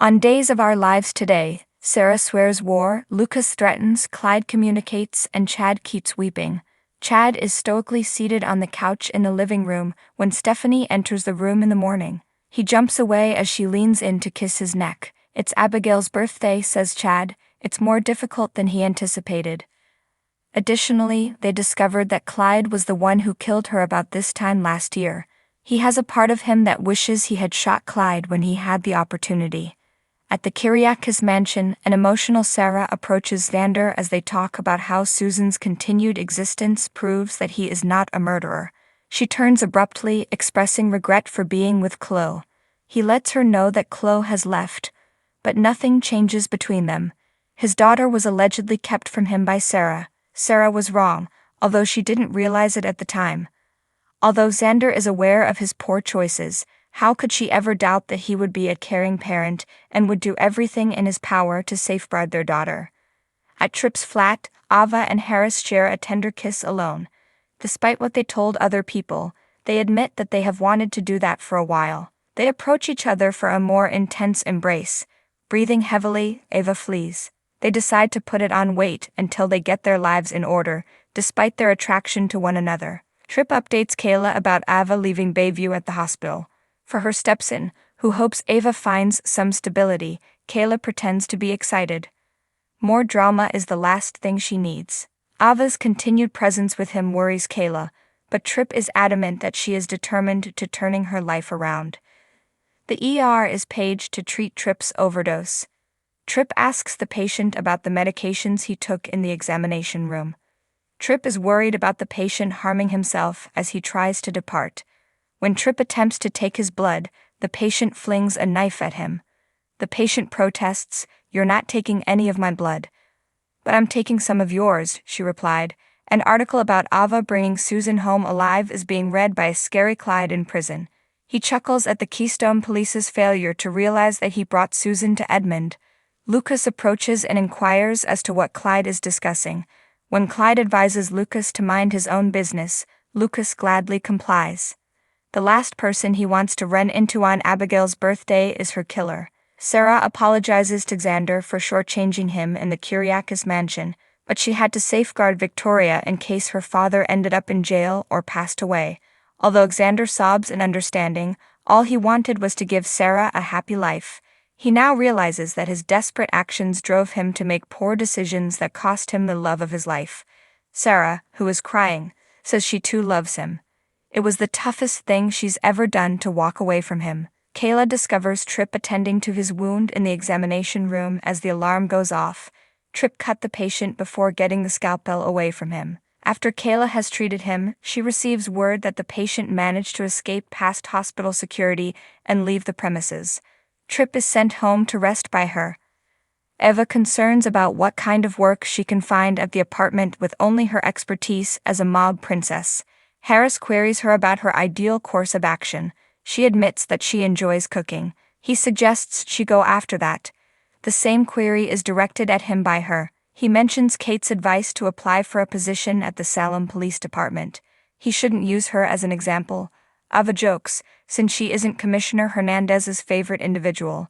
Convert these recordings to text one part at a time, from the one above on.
On Days of Our Lives Today, Sarah swears war, Lucas threatens, Clyde communicates, and Chad keeps weeping. Chad is stoically seated on the couch in the living room when Stephanie enters the room in the morning. He jumps away as she leans in to kiss his neck. "It's Abigail's birthday," says Chad. "It's more difficult than he anticipated." Additionally, they discovered that Clyde was the one who killed her about this time last year. He has a part of him that wishes he had shot Clyde when he had the opportunity. At the Kyriakis mansion, an emotional Sarah approaches Xander as they talk about how Susan's continued existence proves that he is not a murderer. She turns abruptly, expressing regret for being with Chloe. He lets her know that Chloe has left, but nothing changes between them. His daughter was allegedly kept from him by Sarah. Sarah was wrong, although she didn't realize it at the time. Although Xander is aware of his poor choices, how could she ever doubt that he would be a caring parent and would do everything in his power to safeguard their daughter? At Tripp's flat, Ava and Harris share a tender kiss alone. Despite what they told other people, they admit that they have wanted to do that for a while. They approach each other for a more intense embrace. Breathing heavily, Ava flees. They decide to put it on wait until they get their lives in order, despite their attraction to one another. Tripp updates Kayla about Ava leaving Bayview at the hospital. For her stepson, who hopes Ava finds some stability, Kayla pretends to be excited. More drama is the last thing she needs. Ava's continued presence with him worries Kayla, but Tripp is adamant that she is determined to turning her life around. The ER is paged to treat Tripp's overdose. Tripp asks the patient about the medications he took in the examination room. Tripp is worried about the patient harming himself as he tries to depart. When Tripp attempts to take his blood, the patient flings a knife at him. The patient protests, "You're not taking any of my blood." "But I'm taking some of yours," she replied. An article about Ava bringing Susan home alive is being read by a scary Clyde in prison. He chuckles at the Keystone Police's failure to realize that he brought Susan to Edmond. Lucas approaches and inquires as to what Clyde is discussing. When Clyde advises Lucas to mind his own business, Lucas gladly complies. The last person he wants to run into on Abigail's birthday is her killer. Sarah apologizes to Xander for shortchanging him in the Kyriakis mansion, but she had to safeguard Victoria in case her father ended up in jail or passed away. Although Xander sobs in understanding, all he wanted was to give Sarah a happy life. He now realizes that his desperate actions drove him to make poor decisions that cost him the love of his life. Sarah, who is crying, says she too loves him. It was the toughest thing she's ever done to walk away from him. Kayla discovers Tripp attending to his wound in the examination room as the alarm goes off. Tripp cut the patient before getting the scalpel away from him. After Kayla has treated him, she receives word that the patient managed to escape past hospital security and leave the premises. Tripp is sent home to rest by her. Eva concerns about what kind of work she can find at the apartment with only her expertise as a mob princess. Harris queries her about her ideal course of action. She admits that she enjoys cooking. He suggests she go after that. The same query is directed at him by her. He mentions Kate's advice to apply for a position at the Salem Police Department. He shouldn't use her as an example. Ava jokes, since she isn't Commissioner Hernandez's favorite individual.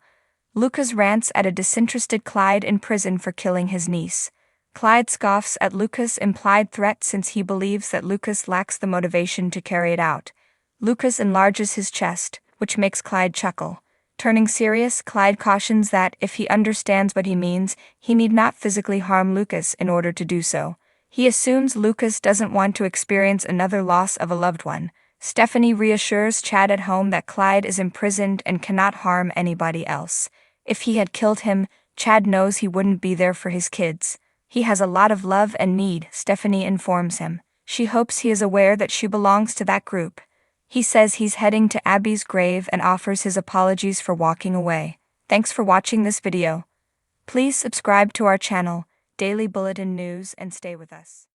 Lucas rants at a disinterested Clyde in prison for killing his niece. Clyde scoffs at Lucas' implied threat since he believes that Lucas lacks the motivation to carry it out. Lucas enlarges his chest, which makes Clyde chuckle. Turning serious, Clyde cautions that, if he understands what he means, he need not physically harm Lucas in order to do so. He assumes Lucas doesn't want to experience another loss of a loved one. Stephanie reassures Chad at home that Clyde is imprisoned and cannot harm anybody else. If he had killed him, Chad knows he wouldn't be there for his kids. He has a lot of love and need, Stephanie informs him. She hopes he is aware that she belongs to that group. He says he's heading to Abby's grave and offers his apologies for walking away. Thanks for watching this video. Please subscribe to our channel, Daily Bulletin News, and stay with us.